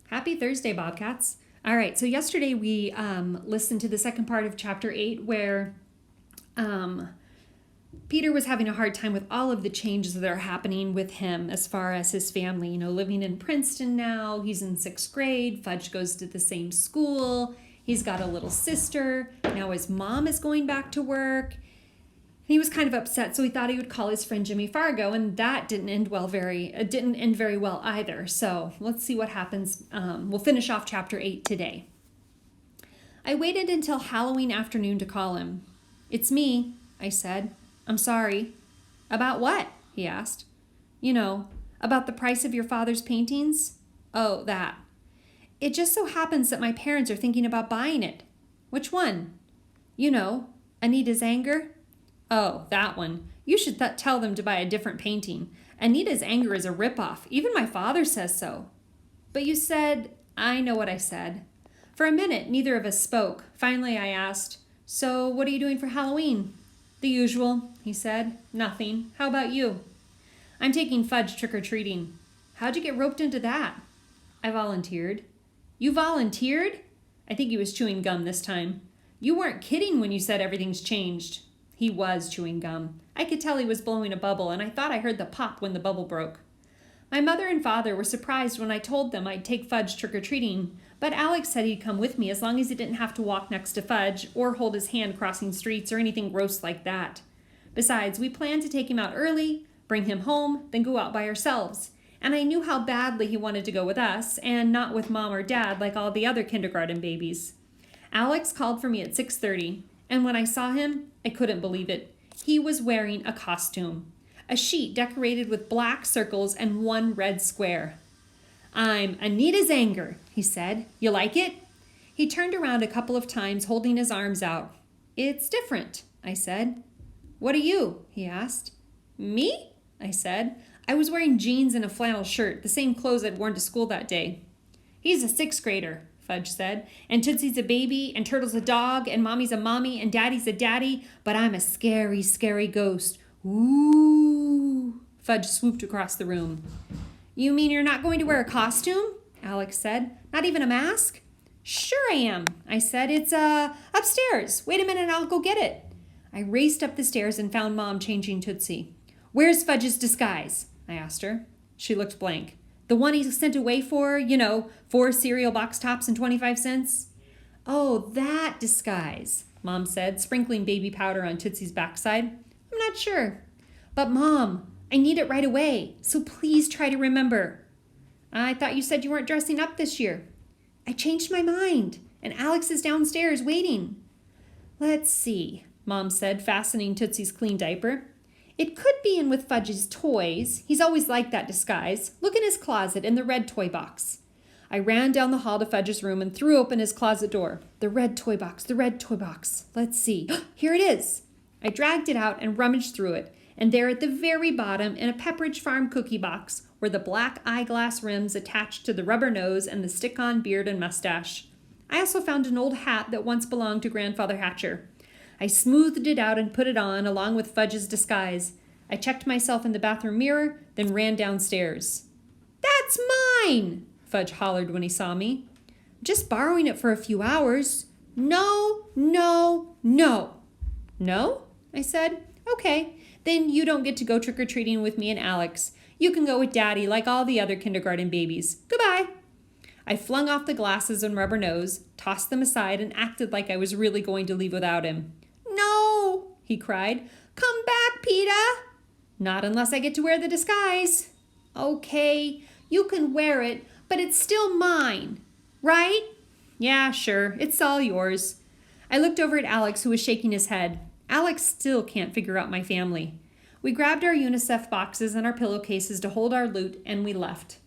Happy Thursday, Bobcats. All right, so yesterday we listened to the second part of chapter 8 where Peter was having a hard time with all of the changes that are happening with him as far as his family. You know, living in Princeton now, he's in 6th grade, Fudge goes to the same school, he's got a little sister, now his mom is going back to work. He was kind of upset, so he thought he would call his friend Jimmy Fargo, and that didn't end very well either. So let's see what happens. We'll finish off chapter 8 today. I waited until Halloween afternoon to call him. "It's me," I said. "I'm sorry." "About what?" he asked. "You know, about the price of your father's paintings." "Oh, that. It just so happens that my parents are thinking about buying it." "Which one?" "You know, Anita's Anger." "Oh, that one. You should tell them to buy a different painting. Anita's Anger is a ripoff. Even my father says so." "But you said—" "I know what I said." For a minute, neither of us spoke. Finally, I asked, "So what are you doing for Halloween?" "The usual," he said. "Nothing. How about you?" "I'm taking Fudge trick-or-treating." "How'd you get roped into that?" "I volunteered." "You volunteered?" I think he was chewing gum this time. "You weren't kidding when you said everything's changed." He was chewing gum. I could tell he was blowing a bubble, and I thought I heard the pop when the bubble broke. My mother and father were surprised when I told them I'd take Fudge trick-or-treating, but Alex said he'd come with me as long as he didn't have to walk next to Fudge or hold his hand crossing streets or anything gross like that. Besides, we planned to take him out early, bring him home, then go out by ourselves. And I knew how badly he wanted to go with us, and not with Mom or Dad like all the other kindergarten babies. Alex called for me at 6:30, and when I saw him, I couldn't believe it. He was wearing a costume. A sheet decorated with black circles and one red square. "I'm Anita's Anger," he said. "You like it?" He turned around a couple of times, holding his arms out. "It's different," I said. "What are you?" he asked. "Me?" I said. I was wearing jeans and a flannel shirt, the same clothes I'd worn to school that day. "He's a 6th grader," Fudge said, "and Tootsie's a baby, and Turtle's a dog, and Mommy's a mommy, and Daddy's a daddy, but I'm a scary, scary ghost. Ooh." Fudge swooped across the room. "You mean you're not going to wear a costume?" Alex said. "Not even a mask?" "Sure I am," I said. "It's, upstairs. Wait a minute, I'll go get it." I raced up the stairs and found Mom changing Tootsie. "Where's Fudge's disguise?" I asked her. She looked blank. "The one he sent away for, 4 cereal box tops and 25 cents? "Oh, that disguise," Mom said, sprinkling baby powder on Tootsie's backside. "I'm not sure." "But Mom, I need it right away, so please try to remember." "I thought you said you weren't dressing up this year." "I changed my mind, and Alex is downstairs waiting." "Let's see," Mom said, fastening Tootsie's clean diaper. "It could be in with Fudge's toys. He's always liked that disguise. Look in his closet in the red toy box." I ran down the hall to Fudge's room and threw open his closet door. The red toy box, the red toy box. Let's see. Here it is. I dragged it out and rummaged through it, and there at the very bottom, in a Pepperidge Farm cookie box, were the black eyeglass rims attached to the rubber nose and the stick-on beard and mustache. I also found an old hat that once belonged to Grandfather Hatcher. I smoothed it out and put it on, along with Fudge's disguise. I checked myself in the bathroom mirror, then ran downstairs. "That's mine!" Fudge hollered when he saw me. "Just borrowing it for a few hours." "No, no, no." "No?" I said. "Okay, then you don't get to go trick-or-treating with me and Alex. You can go with Daddy like all the other kindergarten babies. Goodbye." I flung off the glasses and rubber nose, tossed them aside, and acted like I was really going to leave without him. "No," he cried. "Come back, Peta." "Not unless I get to wear the disguise." "Okay, you can wear it, but it's still mine, right?" "Yeah, sure, it's all yours." I looked over at Alex, who was shaking his head. Alex still can't figure out my family. We grabbed our UNICEF boxes and our pillowcases to hold our loot, and we left.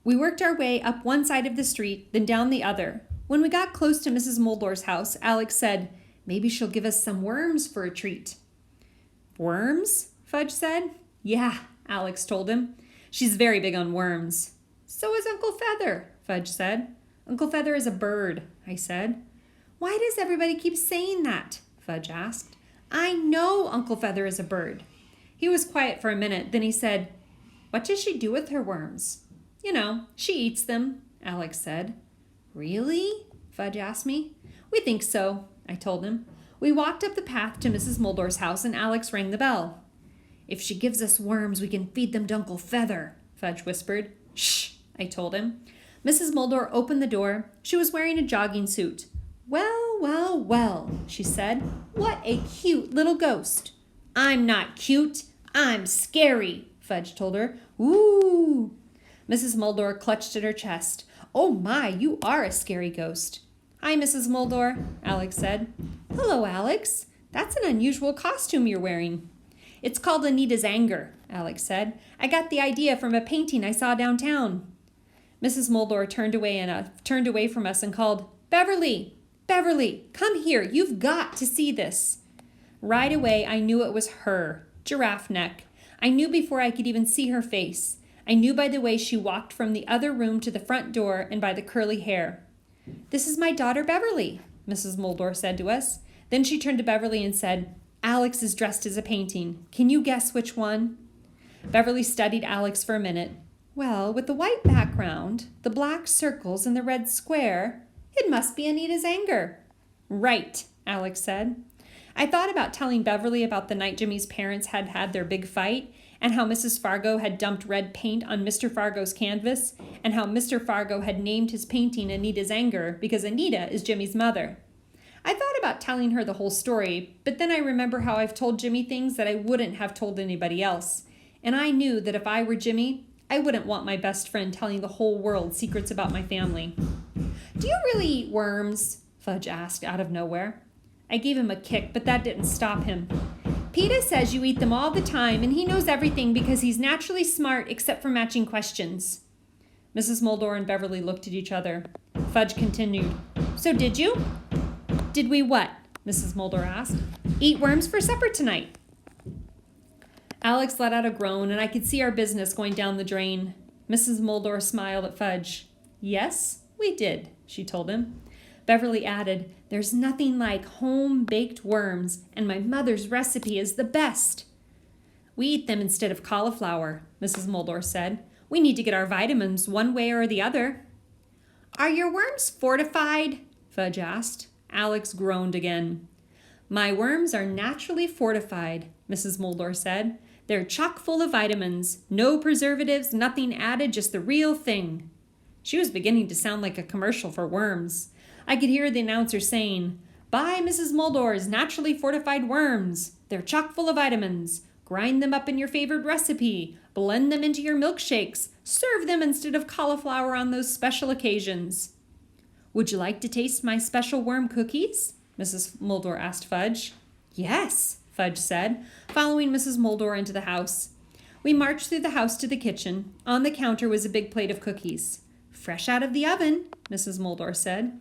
We worked our way up one side of the street, then down the other. When we got close to Mrs. Moldor's house, Alex said, "Maybe she'll give us some worms for a treat." "Worms?" Fudge said. "Yeah," Alex told him. "She's very big on worms." "So is Uncle Feather," Fudge said. "Uncle Feather is a bird," I said. "Why does everybody keep saying that?" Fudge asked. "I know Uncle Feather is a bird." He was quiet for a minute, then he said, "What does she do with her worms?" She eats them, Alex said. Really? Fudge asked me. We think so, I told him. We walked up the path to Mrs. Moldor's house and Alex rang the bell. If she gives us worms, we can feed them to Uncle Feather, Fudge whispered. Shh, I told him. Mrs. Moldor opened the door. She was wearing a jogging suit. Well, well, well, she said. What a cute little ghost. I'm not cute. I'm scary, Fudge told her. Ooh. Mrs. Moldor clutched at her chest. Oh my, you are a scary ghost. Hi, Mrs. Moldor, Alex said. Hello, Alex. That's an unusual costume you're wearing. It's called Anita's Anger, Alex said. I got the idea from a painting I saw downtown. Mrs. Moldor turned away from us and called, Beverly, Beverly, come here. You've got to see this. Right away, I knew it was her, Giraffe Neck. I knew before I could even see her face. I knew by the way she walked from the other room to the front door and by the curly hair. This is my daughter Beverly, Mrs. Moldor said to us. Then she turned to Beverly and said, Alex is dressed as a painting. Can you guess which one? Beverly studied Alex for a minute. Well, with the white background, the black circles, and the red square, it must be Anita's Anger. Right, Alex said. I thought about telling Beverly about the night Jimmy's parents had had their big fight, and how Mrs. Fargo had dumped red paint on Mr. Fargo's canvas, and how Mr. Fargo had named his painting Anita's Anger because Anita is Jimmy's mother. I thought about telling her the whole story, but then I remember how I've told Jimmy things that I wouldn't have told anybody else, and I knew that if I were Jimmy, I wouldn't want my best friend telling the whole world secrets about my family. Do you really eat worms? Fudge asked out of nowhere. I gave him a kick, but that didn't stop him. PETA says you eat them all the time, and he knows everything because he's naturally smart except for matching questions. Mrs. Moldor and Beverly looked at each other. Fudge continued. So did you? Did we what? Mrs. Moldor asked. Eat worms for supper tonight. Alex let out a groan, and I could see our business going down the drain. Mrs. Moldor smiled at Fudge. Yes, we did, she told him. Beverly added, There's nothing like home-baked worms, and my mother's recipe is the best. We eat them instead of cauliflower, Mrs. Moldor said. We need to get our vitamins one way or the other. Are your worms fortified? Fudge asked. Alex groaned again. My worms are naturally fortified, Mrs. Moldor said. They're chock full of vitamins. No preservatives, nothing added, just the real thing. She was beginning to sound like a commercial for worms. I could hear the announcer saying, Buy Mrs. Moldor's naturally fortified worms. They're chock full of vitamins. Grind them up in your favorite recipe. Blend them into your milkshakes. Serve them instead of cauliflower on those special occasions. Would you like to taste my special worm cookies? Mrs. Moldor asked Fudge. Yes, Fudge said, following Mrs. Moldor into the house. We marched through the house to the kitchen. On the counter was a big plate of cookies. Fresh out of the oven, Mrs. Moldor said.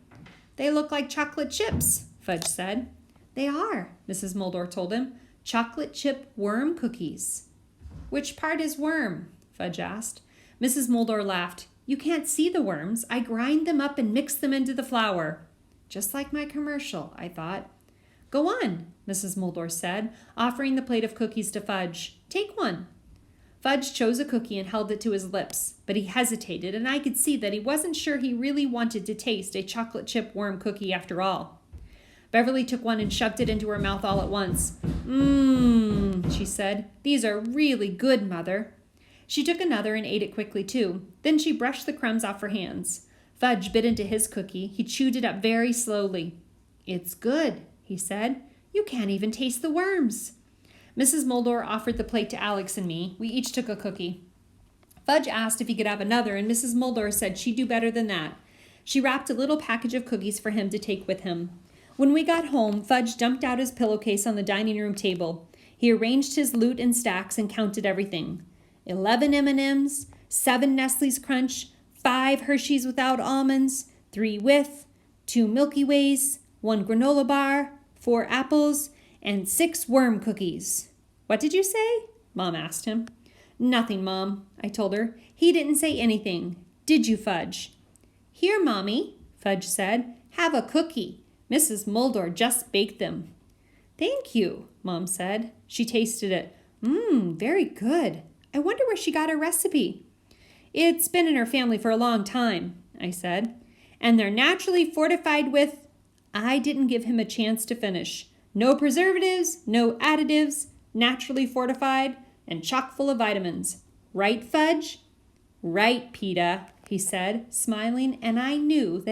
They look like chocolate chips, Fudge said. They are, Mrs. Moldor told him. Chocolate chip worm cookies. Which part is worm? Fudge asked. Mrs. Moldor laughed. You can't see the worms. I grind them up and mix them into the flour. Just like my commercial, I thought. Go on, Mrs. Moldor said, offering the plate of cookies to Fudge. Take one. Fudge chose a cookie and held it to his lips, but he hesitated, and I could see that he wasn't sure he really wanted to taste a chocolate chip worm cookie after all. Beverly took one and shoved it into her mouth all at once. She said. These are really good, Mother. She took another and ate it quickly, too. Then she brushed the crumbs off her hands. Fudge bit into his cookie. He chewed it up very slowly. It's good, he said. You can't even taste the worms. Mrs. Moldor offered the plate to Alex and me. We each took a cookie. Fudge asked if he could have another, and Mrs. Moldor said she'd do better than that. She wrapped a little package of cookies for him to take with him. When we got home, Fudge dumped out his pillowcase on the dining room table. He arranged his loot in stacks and counted everything. 11 M&Ms, 7 Nestle's Crunch, 5 Hershey's without almonds, 3 with, 2 Milky Ways, 1 granola bar, 4 apples, and 6 worm cookies. What did you say? Mom asked him. Nothing, Mom, I told her. He didn't say anything. Did you, Fudge? Here, Mommy, Fudge said. Have a cookie. Mrs. Moldor just baked them. Thank you, Mom said. She tasted it. Very good. I wonder where she got her recipe. It's been in our family for a long time, I said. And they're naturally fortified with... I didn't give him a chance to finish. No preservatives, no additives, naturally fortified, and chock full of vitamins. Right, Fudge? Right, PETA, he said, smiling, and I knew that